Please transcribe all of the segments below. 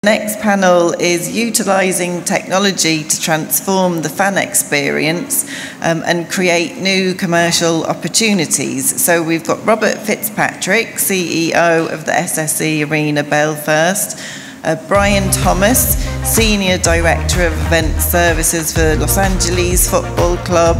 Next panel is utilising technology to transform the fan experience and create new commercial opportunities. So we've got Robert Fitzpatrick, CEO of the SSE Arena Belfast, Brian Thomas, Senior Director of Event Services for Los Angeles Football Club,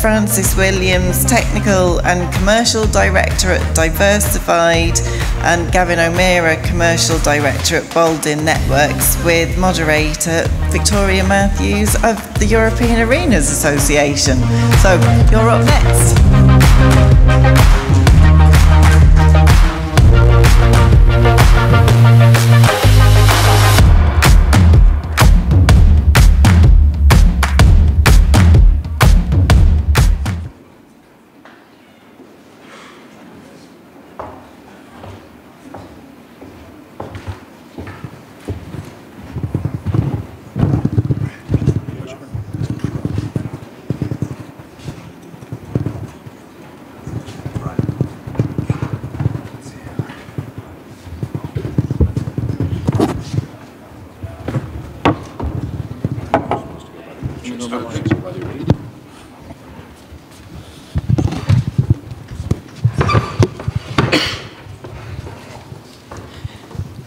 Francis Williams, Technical and Commercial Director at Diversified, and Gavin O'Meara, Commercial Director at Boldyn Networks, with moderator Victoria Matthews of the European Arenas Association. So you're up next.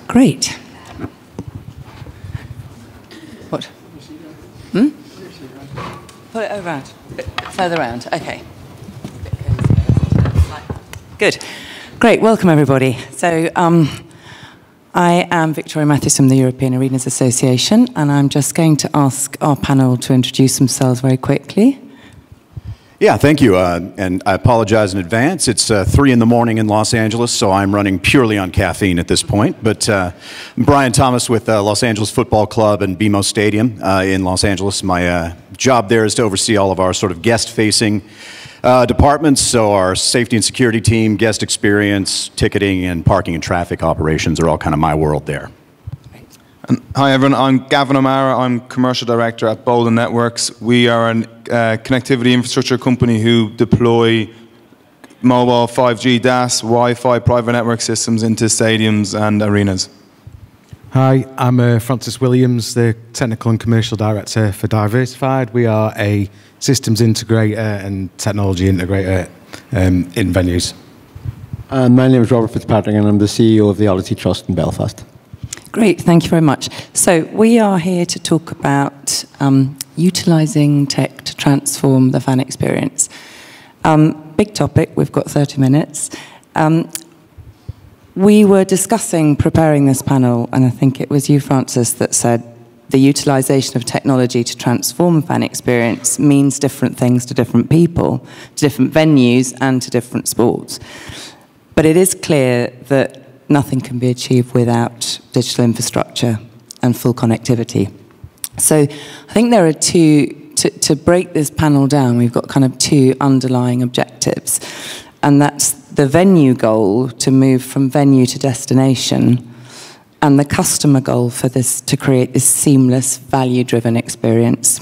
Great. What? Put it around. Further around. Okay. Good. Great. Welcome, everybody. So I am Victoria Matthews from the European Arenas Association, and I'm just going to ask our panel to introduce themselves very quickly. Yeah, thank you. And I apologize in advance. It's 3 in the morning in Los Angeles, so I'm running purely on caffeine at this point. But I'm Brian Thomas with Los Angeles Football Club and BMO Stadium in Los Angeles. My job there is to oversee all of our sort of guest-facing departments, so our safety and security team, guest experience, ticketing, and parking and traffic operations are all kind of my world there. Hi everyone, I'm Gavin O'Meara. I'm Commercial Director at Boldyn Networks. We are a connectivity infrastructure company who deploy mobile 5G DAS, Wi-Fi private network systems into stadiums and arenas. Hi, I'm Francis Williams, the Technical and Commercial Director for Diversified. We are a systems integrator and technology integrator in venues. And my name is Robert Fitzpatrick and I'm the CEO of the Odyssey Trust in Belfast. Great, thank you very much. So we are here to talk about utilising tech to transform the fan experience. Big topic, we've got 30 minutes. We were discussing preparing this panel, and I think it was you, Francis, that said the utilisation of technology to transform fan experience means different things to different people, to different venues, and to different sports. But it is clear that nothing can be achieved without digital infrastructure and full connectivity. So I think there are to break this panel down, we've got kind of two underlying objectives. And that's the venue goal to move from venue to destination, and the customer goal for this to create this seamless, value-driven experience.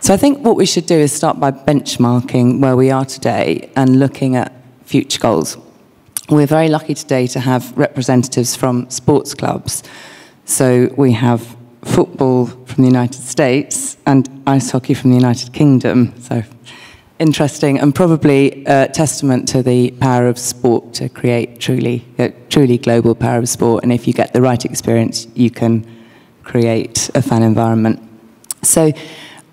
So I think what we should do is start by benchmarking where we are today and looking at future goals. We're very lucky today to have representatives from sports clubs. So we have football from the United States and ice hockey from the United Kingdom. So interesting, and probably a testament to the power of sport to create truly global power of sport. And if you get the right experience, you can create a fan environment. So,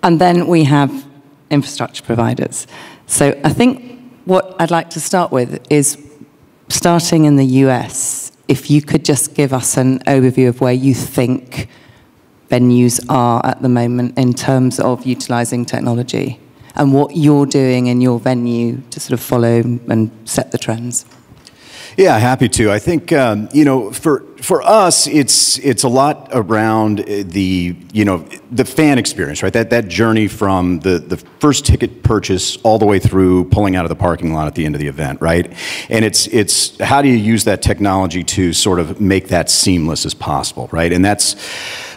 and then we have infrastructure providers. So I think what I'd like to start with is starting in the US, if you could just give us an overview of where you think venues are at the moment in terms of utilising technology and what you're doing in your venue to sort of follow and set the trends. Yeah, happy to. I think you know, for us, it's a lot around the fan experience, right? That journey from the first ticket purchase all the way through pulling out of the parking lot at the end of the event, right? And it's how do you use that technology to sort of make that seamless as possible, right? And that's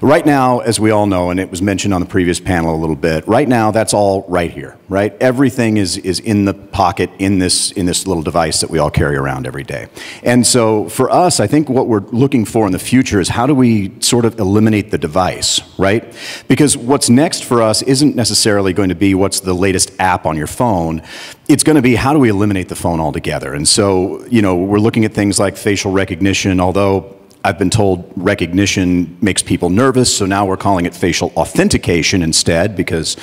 right now, as we all know, and it was mentioned on the previous panel a little bit. Right now, that's all right here, right? Everything is in the pocket in this little device that we all carry around every day. And so for us, I think what we're looking looking for in the future is how do we sort of eliminate the device, right? Because what's next for us isn't necessarily going to be what's the latest app on your phone. It's going to be how do we eliminate the phone altogether. And so, you know, we're looking at things like facial recognition, although I've been told recognition makes people nervous, so now we're calling it facial authentication instead, because,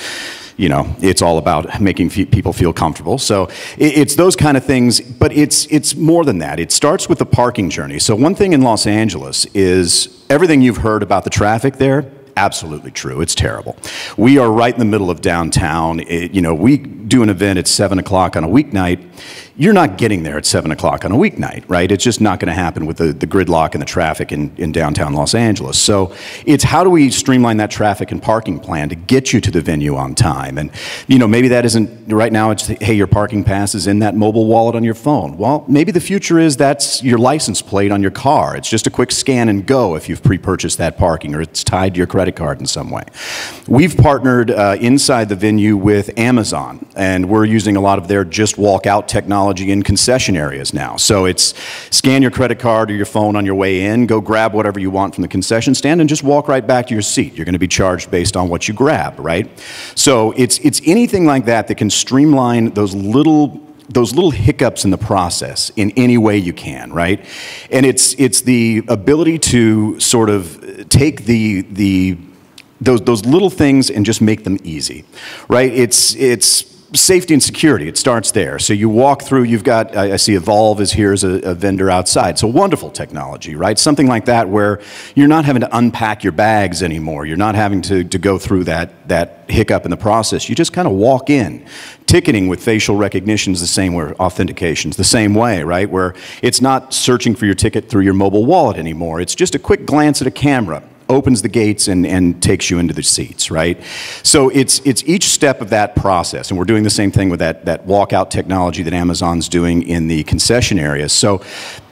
you know, it's all about making people feel comfortable. So it's those kind of things, but it's more than that. It starts with the parking journey. So one thing in Los Angeles is everything you've heard about the traffic there, absolutely true. It's terrible. We are right in the middle of downtown. You know, we do an event at 7 o'clock on a weeknight. You're not getting there at 7 o'clock on a weeknight, right? It's just not going to happen with the gridlock and the traffic in downtown Los Angeles. So it's how do we streamline that traffic and parking plan to get you to the venue on time? And, you know, maybe that isn't, right now it's, hey, your parking pass is in that mobile wallet on your phone. Well, maybe the future is that's your license plate on your car. It's just a quick scan and go if you've pre-purchased that parking, or it's tied to your credit card in some way. We've partnered inside the venue with Amazon, and we're using a lot of their just walk out technology in concession areas now. So it's scan your credit card or your phone on your way in, go grab whatever you want from the concession stand, and just walk right back to your seat. You're going to be charged based on what you grab, right? So it's anything like that that can streamline those little hiccups in the process in any way you can, right? And it's the ability to sort of take those little things and just make them easy, right? It's safety and security, it starts there. So you walk through, you've got, I see Evolve is here as a vendor outside. So wonderful technology, right? Something like that where you're not having to unpack your bags anymore. You're not having to go through that hiccup in the process. You just kind of walk in. Ticketing with facial recognition is the same way, authentication's the same way, right? Where it's not searching for your ticket through your mobile wallet anymore. It's just a quick glance at a camera, opens the gates and takes you into the seats, right? So it's each step of that process, and we're doing the same thing with that walkout technology that Amazon's doing in the concession areas. So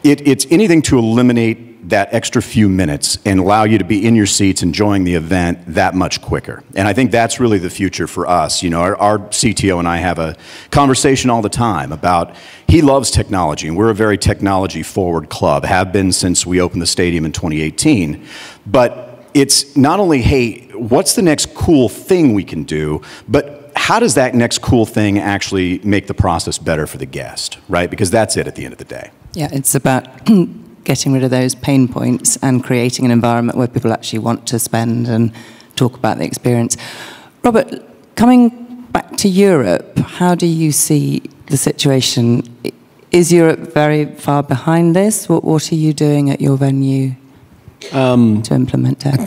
it's anything to eliminate that extra few minutes and allow you to be in your seats enjoying the event that much quicker. And I think that's really the future for us. You know, our CTO and I have a conversation all the time about, he loves technology, and we're a very technology forward club, have been since we opened the stadium in 2018. But it's not only, hey, what's the next cool thing we can do, but how does that next cool thing actually make the process better for the guest, right? Because that's it at the end of the day. Yeah, it's about getting rid of those pain points and creating an environment where people actually want to spend and talk about the experience. Robert, coming back to Europe, how do you see the situation? Is Europe very far behind this? What are you doing at your venue to implement tech?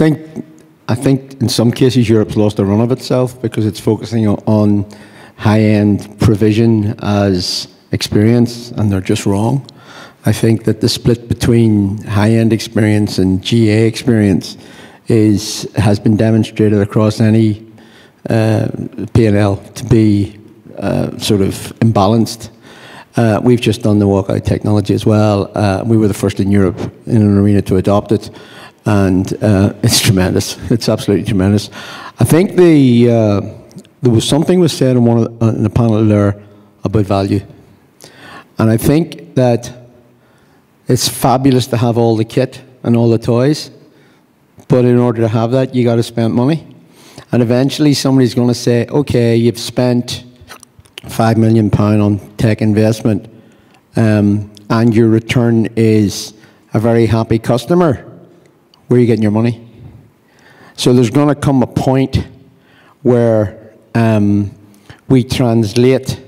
I think in some cases Europe's lost the run of itself because it's focusing on high-end provision as experience, and they're just wrong. I think that the split between high-end experience and GA experience has been demonstrated across any P&L to be sort of imbalanced. We've just done the walkout technology as well. We were the first in Europe in an arena to adopt it, and it's tremendous. It's absolutely tremendous. I think there was something was said in the panel there about value, and I think that it's fabulous to have all the kit and all the toys, but in order to have that, you got to spend money. And eventually somebody's going to say, okay, you've spent £5 million on tech investment, and your return is a very happy customer. Where are you getting your money? So there's going to come a point where we translate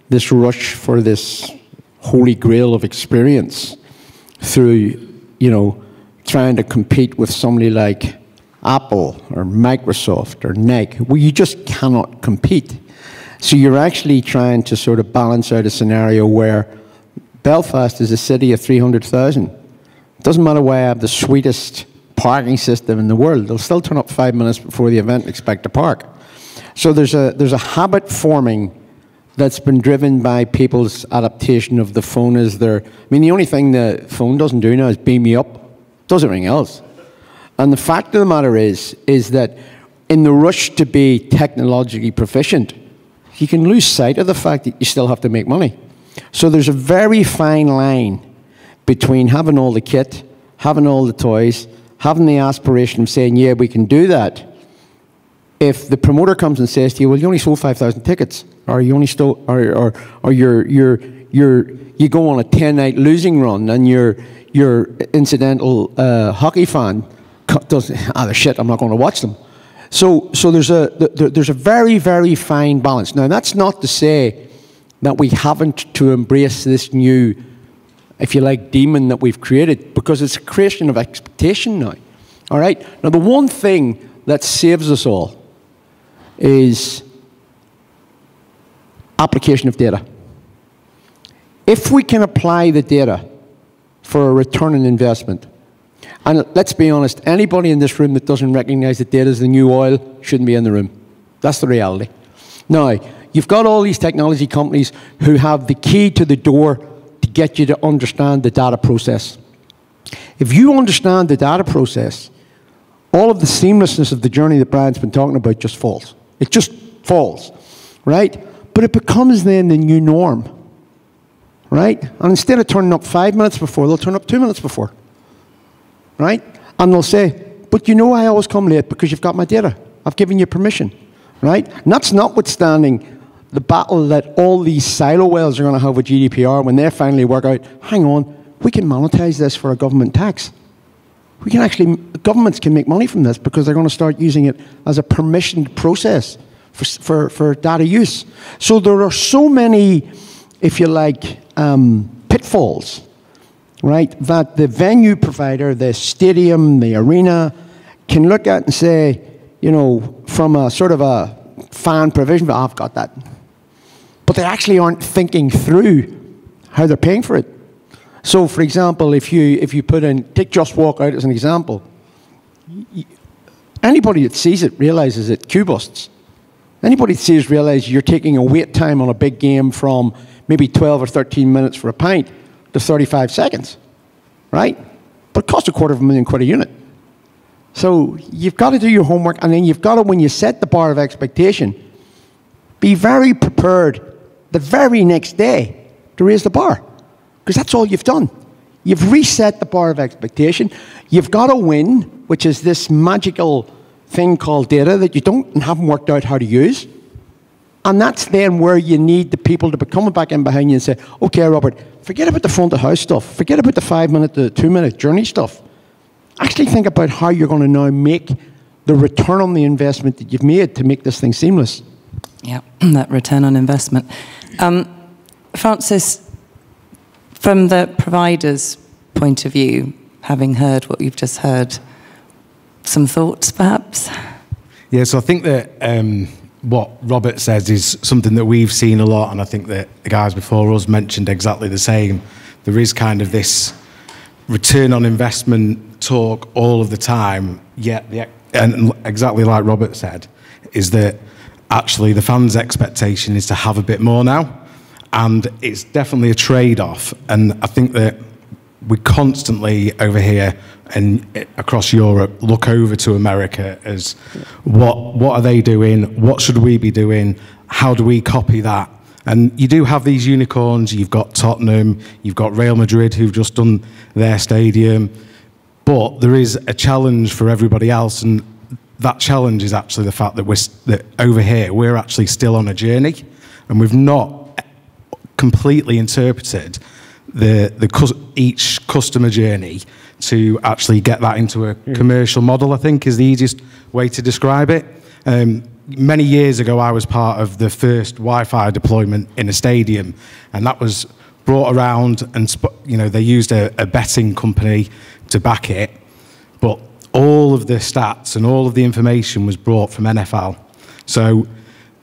this rush for this holy grail of experience through, you know, trying to compete with somebody like Apple or Microsoft or Nike, where you just cannot compete. So you're actually trying to sort of balance out a scenario where Belfast is a city of 300,000. It doesn't matter why I have the sweetest parking system in the world. They'll still turn up 5 minutes before the event and expect to park. So there's a habit forming that's been driven by people's adaptation of the phone as their... I mean, the only thing the phone doesn't do now is beam me up. It does everything else. And the fact of the matter is that in the rush to be technologically proficient, you can lose sight of the fact that you still have to make money. So there's a very fine line between having all the kit having all the toys, having the aspiration of saying, yeah, we can do that. If the promoter comes and says to you, well, you only sold 5,000 tickets, or you only stole, or you go on a 10-night losing run, and your incidental hockey fan does, shit, I'm not going to watch them. So there's a very, very fine balance. Now, that's not to say that we haven't to embrace this new, if you like, demon that we've created, because it's a creation of expectation now. All right? Now, the one thing that saves us all is application of data. If we can apply the data for a return on investment, and let's be honest, anybody in this room that doesn't recognize that data is the new oil shouldn't be in the room. That's the reality. Now, you've got all these technology companies who have the key to the door to get you to understand the data process. If you understand the data process, all of the seamlessness of the journey that Brian's been talking about just falls. It just falls, right? But it becomes then the new norm, right? And instead of turning up 5 minutes before, they'll turn up 2 minutes before, right? And they'll say, but you know I always come late because you've got my data. I've given you permission, right? And that's notwithstanding the battle that all these silo whales are going to have with GDPR when they finally work out, hang on, we can monetize this for a government tax. We can actually, governments can make money from this because they're going to start using it as a permissioned process for data use. So there are so many, if you like, pitfalls, right, that the venue provider, the stadium, the arena, can look at and say, you know, from a sort of a fan provision, I've got that. But they actually aren't thinking through how they're paying for it. So, for example, if you put in, take Just Walk Out as an example, anybody that sees it realizes it queue busts. Anybody that sees it realizes you're taking a wait time on a big game from maybe 12 or 13 minutes for a pint to 35 seconds, right? But it costs £250,000 a unit. So you've got to do your homework, and then you've got to, when you set the bar of expectation, be very prepared the very next day to raise the bar. Because that's all you've done. You've reset the bar of expectation. You've got to win, which is this magical thing called data that you don't and haven't worked out how to use. And that's then where you need the people to be coming back in behind you and say, okay, Robert, forget about the front of house stuff. Forget about the 5-minute to 2-minute journey stuff. Actually think about how you're going to now make the return on the investment that you've made to make this thing seamless. Yeah, that return on investment. Francis, from the provider's point of view, having heard what you've just heard, some thoughts perhaps? Yeah, so I think that what Robert says is something that we've seen a lot, and I think that the guys before us mentioned exactly the same. There is kind of this return on investment talk all of the time, yet, and exactly like Robert said, is that actually the fans' expectation is to have a bit more now. And it's definitely a trade-off. And I think that we constantly over here and across Europe look over to America as what are they doing? What should we be doing? How do we copy that? And you do have these unicorns. You've got Tottenham. You've got Real Madrid who've just done their stadium. But there is a challenge for everybody else. And that challenge is actually the fact that over here we're actually still on a journey. And we've not completely interpreted each customer journey to actually get that into a commercial model, I think, is the easiest way to describe it. Many years ago, I was part of the first Wi-Fi deployment in a stadium, and that was brought around, and they used a betting company to back it, but all of the stats and all of the information was brought from NFL. So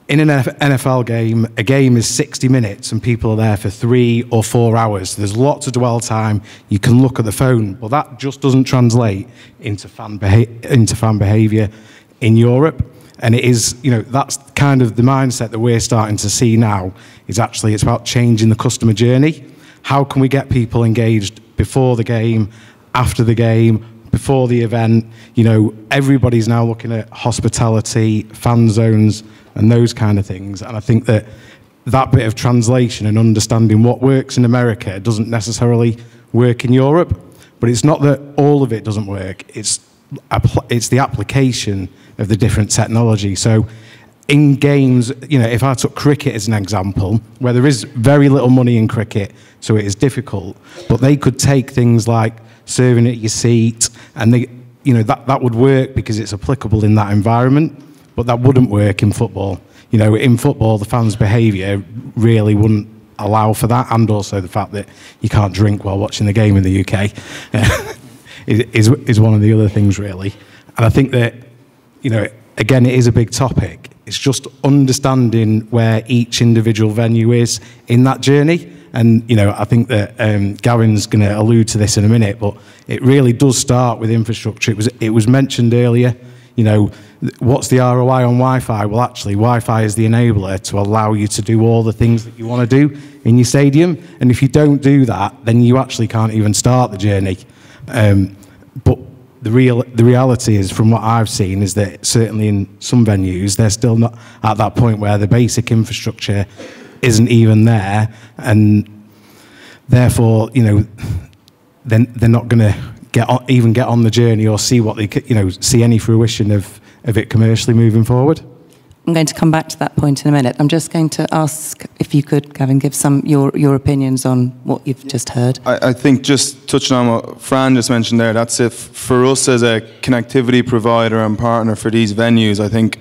in an NFL game, a game is 60 minutes and people are there for 3 or 4 hours. There's lots of dwell time. You can look at the phone, but that just doesn't translate into fan behaviour in Europe. And it is, that's kind of the mindset that we're starting to see now, is actually it's about changing the customer journey. How can we get people engaged before the game, after the game, before the event? Everybody's now looking at hospitality, fan zones, and those kind of things. And I think that bit of translation and understanding what works in America doesn't necessarily work in Europe. But it's not that all of it doesn't work. It's the application of the different technology. So in games, you know, if I took cricket as an example, where there is very little money in cricket, so it is difficult, but they could take things like serving at your seat, and they, you know, that would work because it's applicable in that environment, but that wouldn't work in football. You know, in football, the fans' behaviour really wouldn't allow for that, and also the fact that you can't drink while watching the game in the UK is one of the other things, really. And I think that, you know, again, it is a big topic. It's just understanding where each individual venue is in that journey. And, you know, I think that Gavin's going to allude to this in a minute, but it really does start with infrastructure. It was mentioned earlier, you know, what's the ROI on Wi-Fi? Well, actually, Wi-Fi is the enabler to allow you to do all the things that you want to do in your stadium. And if you don't do that, then you actually can't even start the journey. But the reality is, from what I've seen, is that certainly in some venues, they're still not at that point where the basic infrastructure isn't even there, and therefore, you know, they're not going to even get on the journey or see what they, you know, see any fruition of it commercially moving forward. I'm going to come back to that point in a minute. I'm just going to ask if you could, Gavin, give some your opinions on what you've just heard. I think just touching on what Fran just mentioned there, that's it. For us as a connectivity provider and partner for these venues, I think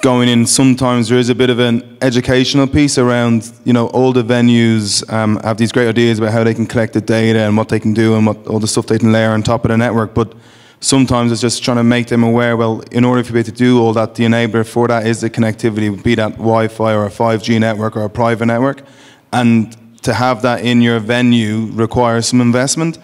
going in, sometimes there is a bit of an educational piece around, you know, all the venues have these great ideas about how they can collect the data and what they can do and what all the stuff they can layer on top of the network, but sometimes it's just trying to make them aware, well, in order for you to do all that, the enabler for that is the connectivity, be that Wi-Fi or a 5G network or a private network. And to have that in your venue requires some investment.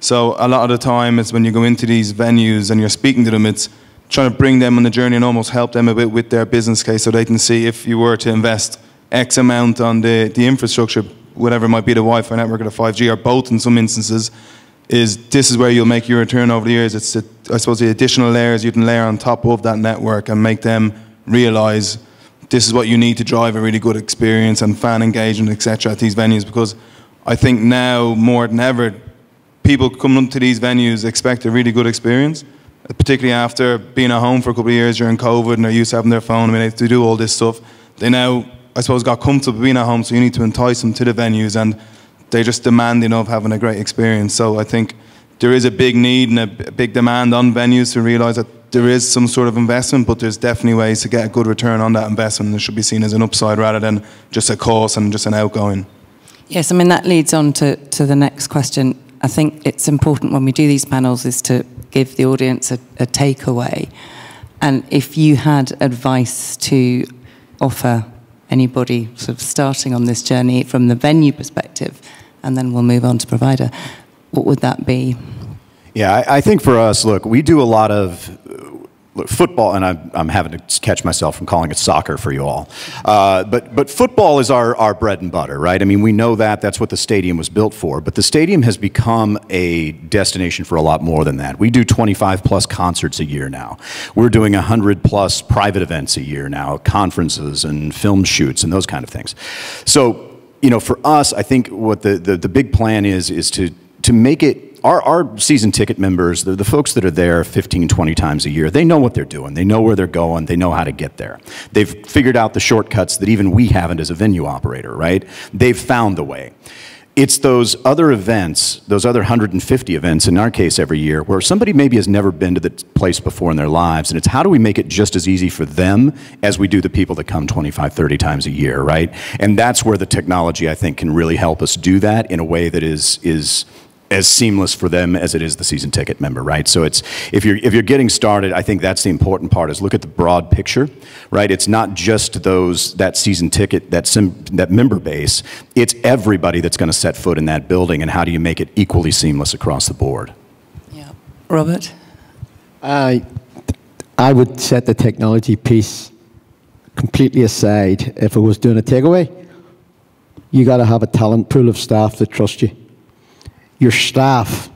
So a lot of the time, it's when you go into these venues and you're speaking to them, it's trying to bring them on the journey and almost help them a bit with their business case so they can see if you were to invest X amount on the infrastructure, whatever it might be, the Wi-Fi network or the 5G or both in some instances, this is where you'll make your return over the years. It's, I suppose, the additional layers you can layer on top of that network and make them realise this is what you need to drive a really good experience and fan engagement, etc. at these venues. Because I think now, more than ever, people coming to these venues expect a really good experience, particularly after being at home for a couple of years during COVID and they're used to having their phone and being able to do all this stuff. They now, I suppose, got comfortable being at home, so you need to entice them to the venues, and they're just demanding of having a great experience. So I think there is a big need and a big demand on venues to realise that there is some sort of investment, but there's definitely ways to get a good return on that investment, and it should be seen as an upside rather than just a cost and just an outgoing. Yes, I mean, that leads on to the next question. I think it's important when we do these panels is to give the audience a takeaway. And if you had advice to offer anybody sort of starting on this journey from the venue perspective, and then we'll move on to provider, what would that be? Yeah, I think for us, look, we do a lot of football, and I'm having to catch myself from calling it soccer for you all. But football is our bread and butter, right? I mean, we know that's what the stadium was built for, but the stadium has become a destination for a lot more than that. We do 25 plus concerts a year now. We're doing 100 plus private events a year now, conferences and film shoots and those kind of things. So, you know, for us, I think what the big plan is to make it, our season ticket members, the folks that are there 15, 20 times a year, they know what they're doing. They know where they're going. They know how to get there. They've figured out the shortcuts that even we haven't as a venue operator, right? They've found the way. It's those other events, those other 150 events in our case every year, where somebody maybe has never been to the place before in their lives, and it's how do we make it just as easy for them as we do the people that come 25, 30 times a year, right? And that's where the technology, I think, can really help us do that in a way that is as seamless for them as it is the season ticket member, right? So it's, if you're getting started, I think that's the important part, is look at the broad picture, right? It's not just that season ticket, that member base. It's everybody that's going to set foot in that building, and how do you make it equally seamless across the board? Yeah, Robert? I would set the technology piece completely aside. If I was doing a takeaway, you got to have a talent pool of staff that trust you. Your staff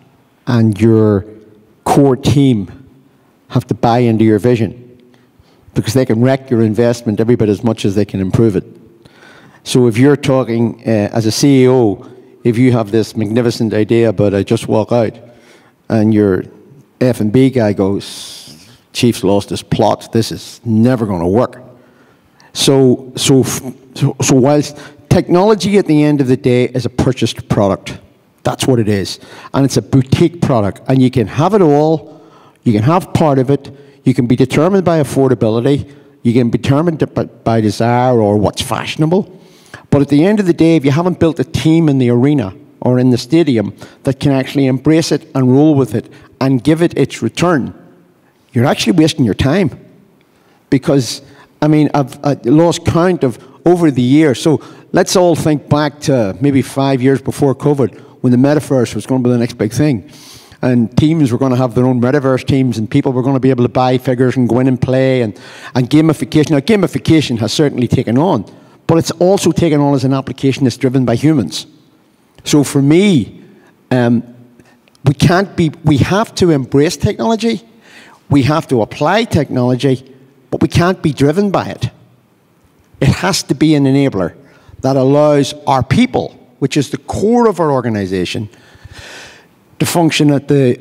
and your core team have to buy into your vision, because they can wreck your investment every bit as much as they can improve it. So if you're talking as a CEO, if you have this magnificent idea about I just walk out and your F&B guy goes, Chief's lost his plot, this is never going to work. So whilst technology at the end of the day is a purchased product, that's what it is. And it's a boutique product, and you can have it all, you can have part of it, you can be determined by affordability, you can be determined by desire or what's fashionable. But at the end of the day, if you haven't built a team in the arena or in the stadium that can actually embrace it and roll with it and give it its return, you're actually wasting your time. Because, I mean, I've lost count of over the years. So let's all think back to maybe 5 years before COVID, when the metaverse was going to be the next big thing. And teams were going to have their own metaverse teams, and people were going to be able to buy figures and go in and play, and gamification. Now, gamification has certainly taken on, but it's also taken on as an application that's driven by humans. So for me, we have to embrace technology, we have to apply technology, but we can't be driven by it. It has to be an enabler that allows our people, which is the core of our organization, to function at the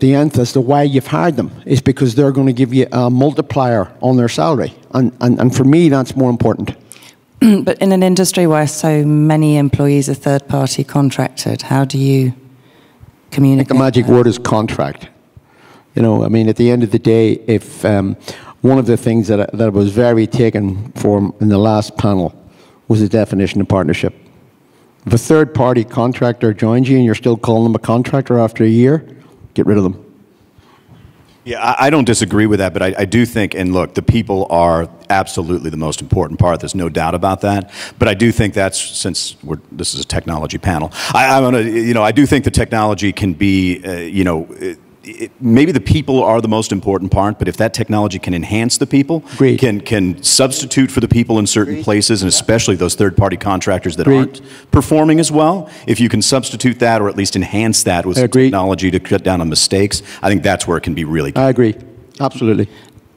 nth as to why you've hired them, is because they're going to give you a multiplier on their salary. And for me, that's more important. But in an industry where so many employees are third-party contracted, how do you communicate? I think the magic word is contract. You know, I mean, at the end of the day, if one of the things that was very taken for in the last panel was the definition of partnership. If a third-party contractor joins you and you're still calling them a contractor after a year, get rid of them. Yeah, I don't disagree with that, but I do think, and look, the people are absolutely the most important part. There's no doubt about that. But I do think that's, since this is a technology panel, I do think the technology can be, maybe the people are the most important part, but if that technology can enhance the people, can substitute for the people in certain places, and especially those third-party contractors that aren't performing as well, if you can substitute that or at least enhance that with some technology to cut down on mistakes, I think that's where it can be really good. I agree. Absolutely.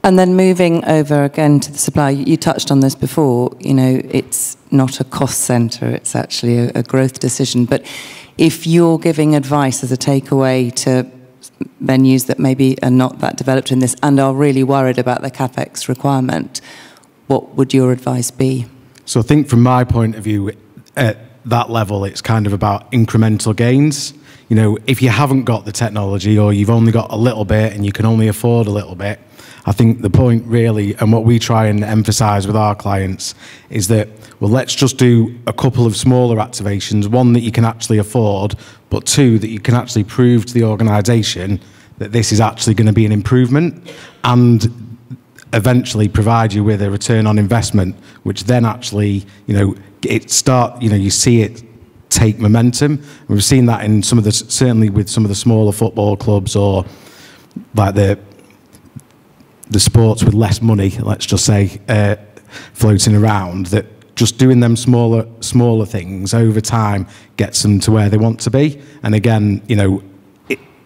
And then moving over again to the supply, you touched on this before, you know, it's not a cost center, it's actually a growth decision. But if you're giving advice as a takeaway to venues that maybe are not that developed in this and are really worried about the CapEx requirement, what would your advice be? So I think from my point of view, at that level, it's kind of about incremental gains. You know, if you haven't got the technology or you've only got a little bit and you can only afford a little bit, I think the point really, and what we try and emphasize with our clients, is that, well, let's just do a couple of smaller activations, one that you can actually afford, but two, that you can actually prove to the organisation that this is actually going to be an improvement, and eventually provide you with a return on investment, which then actually, you see it take momentum. We've seen that in certainly with some of the smaller football clubs, or like the sports with less money, let's just say, floating around, that just doing them smaller things over time gets them to where they want to be. And again,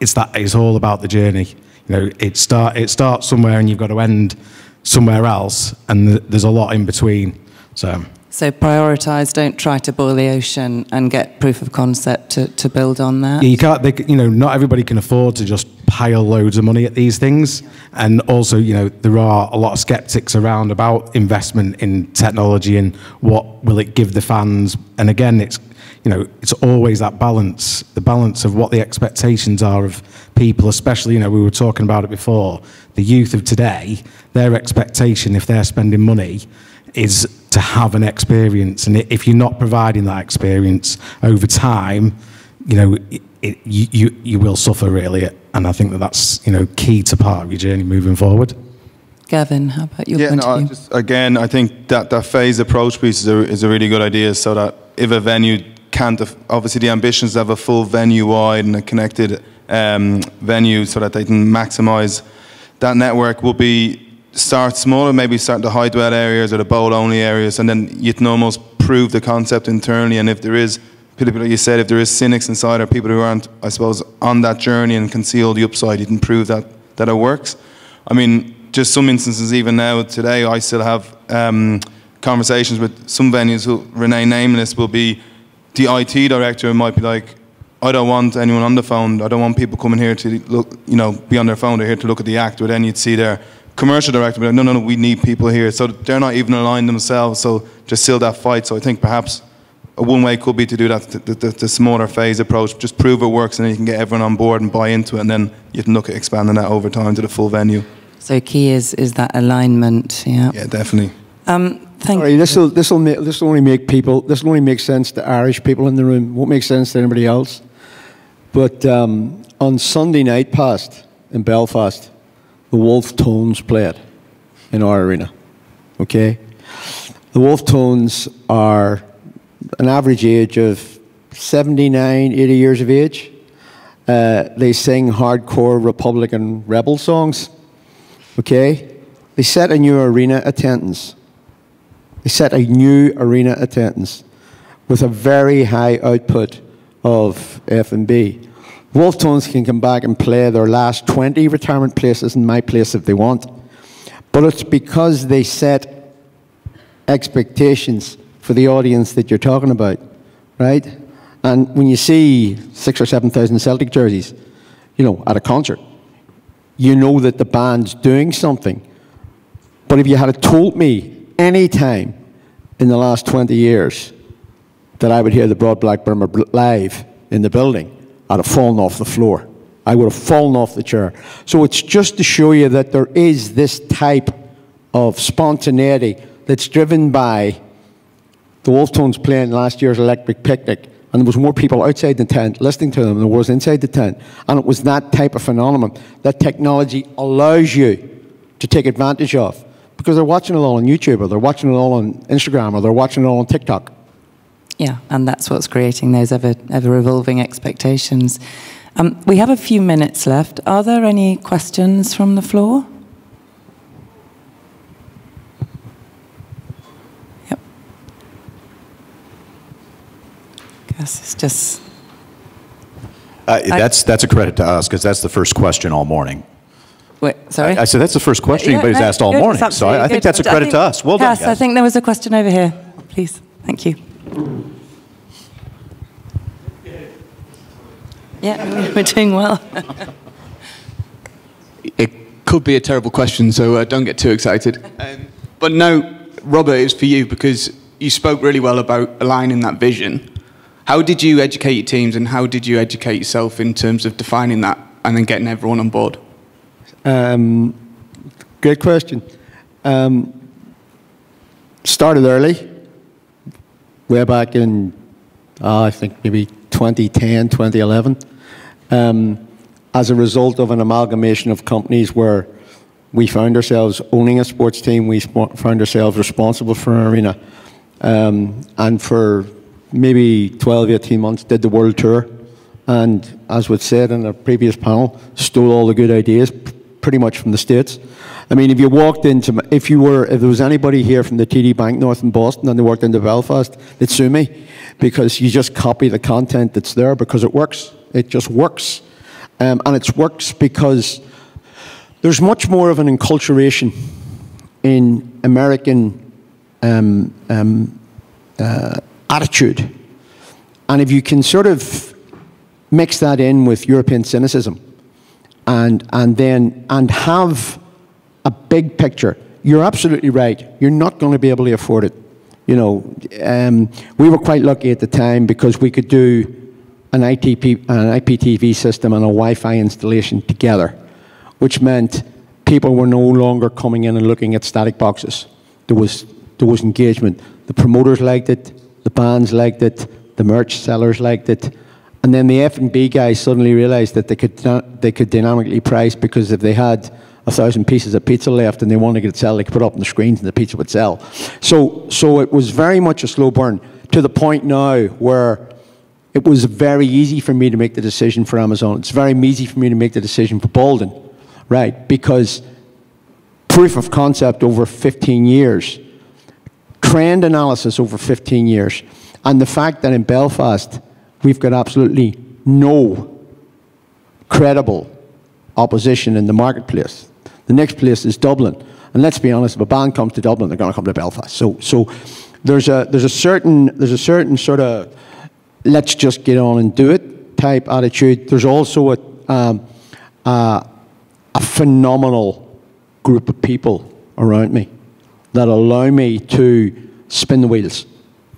it's all about the journey. You know, it starts somewhere and you've got to end somewhere else, and there's a lot in between. So prioritise, don't try to boil the ocean, and get proof of concept to build on that. Yeah, you can't. Not everybody can afford to just pile loads of money at these things, and also, there are a lot of skeptics around about investment in technology and what will it give the fans. And again, it's always that balance, the balance of what the expectations are of people, especially, we were talking about it before, the youth of today, their expectation, if they're spending money, is to have an experience. And if you're not providing that experience over time, you will suffer, really. And I think that's, key to part of your journey moving forward. Gavin, how about your point of view? Again, I think that phased approach piece is a really good idea, so that if a venue can't, obviously the ambition is to have a full venue-wide and a connected venue so that they can maximise that network, will be start smaller, maybe start the high dwell areas or the bowl only areas, and then you can almost prove the concept internally. And if there is people, like you said, if there is cynics inside or people who aren't, I suppose, on that journey and can see all the upside, you can prove that it works. I mean, just some instances, even now today, I still have conversations with some venues who remain nameless. Will be the IT director might be like, I don't want anyone on the phone. I don't want people coming here to look, you know, be on their phone. They're here to look at the act. But then you'd see their commercial director be like, no, we need people here. So they're not even aligned themselves. So just still that fight. So I think perhaps one way could be to do that, the smaller phase approach. Just prove it works, and then you can get everyone on board and buy into it, and then you can look at expanding that over time to the full venue. So key is that alignment. Yeah. Yeah, definitely. Thank you. This will only make sense to Irish people in the room. Won't make sense to anybody else. But on Sunday night past in Belfast, the Wolf Tones played in our arena. Okay, the Wolf Tones are an average age of 79, 80 years of age. They sing hardcore Republican rebel songs. Okay, they set a new arena attendance. They set a new arena attendance with a very high output of F&B. Wolf Tones can come back and play their last 20 retirement places in my place if they want. But it's because they set expectations for the audience that you're talking about, right? And when you see 6,000 or 7,000 Celtic jerseys, you know, at a concert, you know that the band's doing something. But if you had told me any time in the last 20 years that I would hear the Broad Blackburn live in the building, I'd have fallen off the floor. I would have fallen off the chair. So it's just to show you that there is this type of spontaneity that's driven by the Wolf Tones playing last year's Electric Picnic, and there was more people outside the tent listening to them than there was inside the tent. And it was that type of phenomenon that technology allows you to take advantage of, because they're watching it all on YouTube, or they're watching it all on Instagram, or they're watching it all on TikTok. Yeah, and that's what's creating those ever-evolving expectations. We have a few minutes left. Are there any questions from the floor? Yep. Guess it's just... That's a credit to us, because that's the first question all morning. Wait, sorry? I said that's the first question anybody's asked all morning, so I think that's a credit to us. Well done, guys. I think there was a question over here. Please, thank you. Yeah, we're doing well. It could be a terrible question, so don't get too excited. But no, Robert, it's for you, because you spoke really well about aligning that vision. How did you educate your teams, and how did you educate yourself in terms of defining that and then getting everyone on board? Great question. Started early, way back in, I think maybe 2010, 2011, as a result of an amalgamation of companies where we found ourselves owning a sports team, we found ourselves responsible for an arena, and for maybe 12, 18 months did the world tour, and as was said in a previous panel, stole all the good ideas pretty much from the States. I mean, if you walked into, if there was anybody here from the TD Bank North in Boston and they worked into Belfast, they'd sue me, because you just copy the content that's there because it works. It just works. And it works because there's much more of an enculturation in American attitude. And if you can sort of mix that in with European cynicism, and have a big picture, you're absolutely right. You're not going to be able to afford it. You know, we were quite lucky at the time because we could do an IPTV system and a Wi-Fi installation together, which meant people were no longer coming in and looking at static boxes. There was engagement. The promoters liked it, the bands liked it, the merch sellers liked it. And then the F&B guys suddenly realized that they could dynamically price, because if they had 1,000 pieces of pizza left and they wanted it to sell, they could put it up on the screens and the pizza would sell. So it was very much a slow burn, to the point now where it was very easy for me to make the decision for Amazon. It's very easy for me to make the decision for Boldyn, right? Because proof of concept over 15 years, trend analysis over 15 years, and the fact that in Belfast, we've got absolutely no credible opposition in the marketplace. The next place is Dublin. And let's be honest, if a band comes to Dublin, they're going to come to Belfast. So there's a certain sort of, let's just get on and do it type attitude. There's also a phenomenal group of people around me that allow me to spin the wheels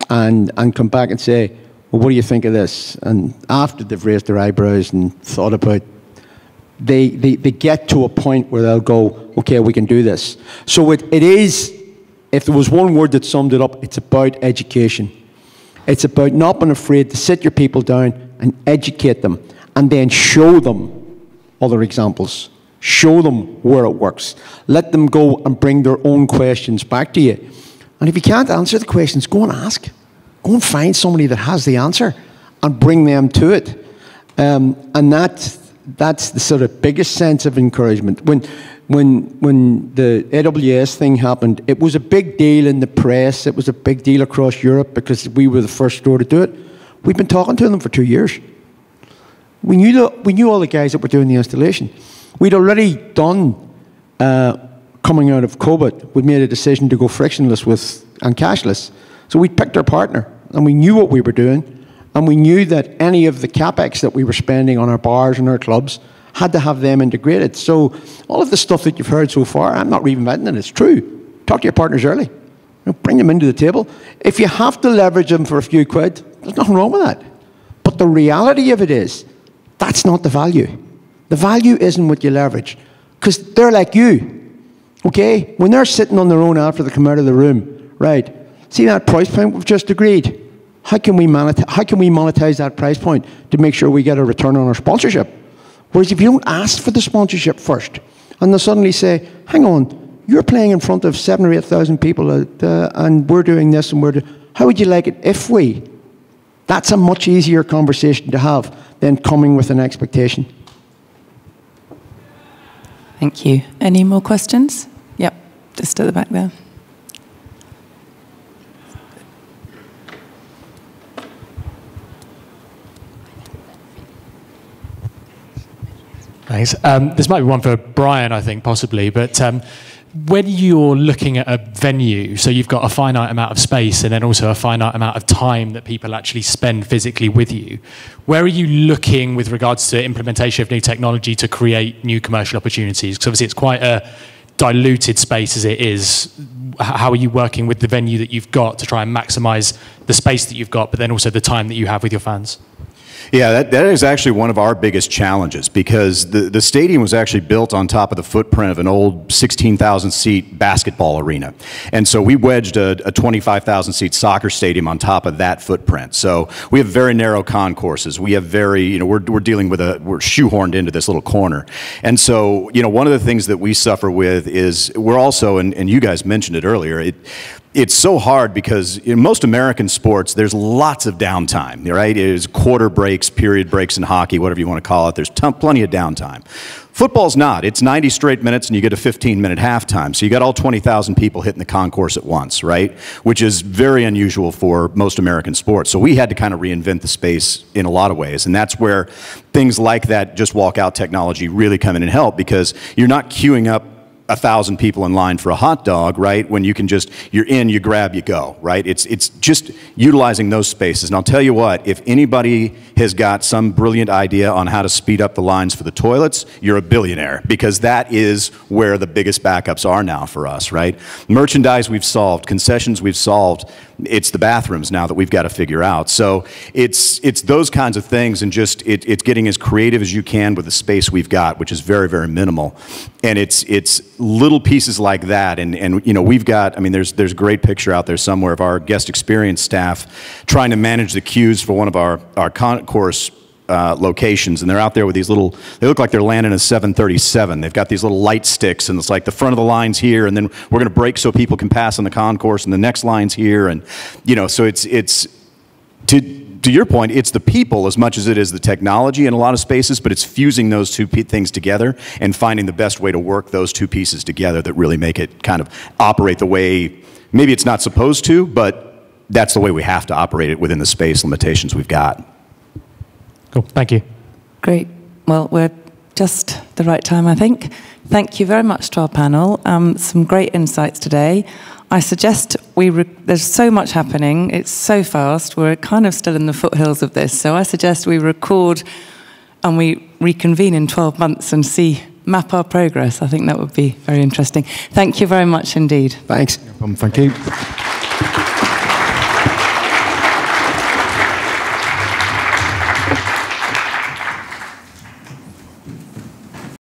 and come back and say, well, what do you think of this? And after they've raised their eyebrows and thought about, they get to a point where they'll go, okay, we can do this. So it is, if there was one word that summed it up, it's about education. It's about not being afraid to sit your people down and educate them and then show them other examples. Show them where it works. Let them go and bring their own questions back to you. And if you can't answer the questions, go and ask. Go and find somebody that has the answer and bring them to it. And that's the sort of biggest sense of encouragement. When the AWS thing happened, it was a big deal in the press. It was a big deal across Europe because we were the first store to do it. We've been talking to them for 2 years. We knew all the guys that were doing the installation. We'd already done, coming out of COVID, we'd made a decision to go frictionless and cashless. So we picked our partner, and we knew what we were doing, and we knew that any of the capex that we were spending on our bars and our clubs had to have them integrated. So all of the stuff that you've heard so far, I'm not reinventing it, it's true. Talk to your partners early. Bring them into the table. If you have to leverage them for a few quid, there's nothing wrong with that. But the reality of it is, that's not the value. The value isn't what you leverage, because they're like you, okay? When they're sitting on their own after they come out of the room, right, see that price point we've just agreed? How can we monetize that price point to make sure we get a return on our sponsorship? Whereas if you don't ask for the sponsorship first, and they'll suddenly say, hang on, you're playing in front of 7,000 or 8,000 people, and we're doing this, and how would you like it if we? That's a much easier conversation to have than coming with an expectation. Thank you. Any more questions? Yep, just at the back there. Thanks. This might be one for Brian, I think, possibly, but when you're looking at a venue, so you've got a finite amount of space and then also a finite amount of time that people actually spend physically with you, where are you looking with regards to implementation of new technology to create new commercial opportunities? Because obviously it's quite a diluted space as it is. How are you working with the venue that you've got to try and maximize the space that you've got, but then also the time that you have with your fans? Yeah, that is actually one of our biggest challenges, because the stadium was actually built on top of the footprint of an old 16,000-seat basketball arena. And so we wedged a 25,000-seat soccer stadium on top of that footprint. So we have very narrow concourses. We have very, we're dealing with we're shoehorned into this little corner. And so, one of the things that we suffer with is we're also, and you guys mentioned it earlier, it's so hard because in most American sports, there's lots of downtime, right? There's quarter breaks, period breaks in hockey, whatever you want to call it. There's plenty of downtime. Football's not. It's 90 straight minutes and you get a 15-minute halftime. So you got all 20,000 people hitting the concourse at once, right? Which is very unusual for most American sports. So we had to kind of reinvent the space in a lot of ways. And that's where things like that just walk out technology really come in and help, because you're not queuing up 1,000 people in line for a hot dog, right? When you can just, you're in, you grab, you go, right? It's just utilizing those spaces. And I'll tell you what, if anybody has got some brilliant idea on how to speed up the lines for the toilets, you're a billionaire, because that is where the biggest backups are now for us, right? Merchandise we've solved, concessions we've solved. It's the bathrooms now that we've got to figure out. So it's those kinds of things, and just it's getting as creative as you can with the space we've got, which is very, very minimal. And it's little pieces like that, and we've got, there's a great picture out there somewhere of our guest experience staff trying to manage the queues for one of our concourse locations, and they're out there with these little, they look like they're landing a 737. They've got these little light sticks, and it's like the front of the line's here, and then we're going to break so people can pass on the concourse, and the next line's here, and so it's to your point, it's the people as much as it is the technology in a lot of spaces, but it's fusing those two things together and finding the best way to work those two pieces together that really make it kind of operate the way, maybe it's not supposed to, but that's the way we have to operate it within the space limitations we've got. Cool, thank you. Great. Well, we're just the right time, I think. Thank you very much to our panel. Some great insights today. I suggest there's so much happening. It's so fast. We're kind of still in the foothills of this. So I suggest we record and we reconvene in 12 months and map our progress. I think that would be very interesting. Thank you very much indeed. Thanks. Thank you.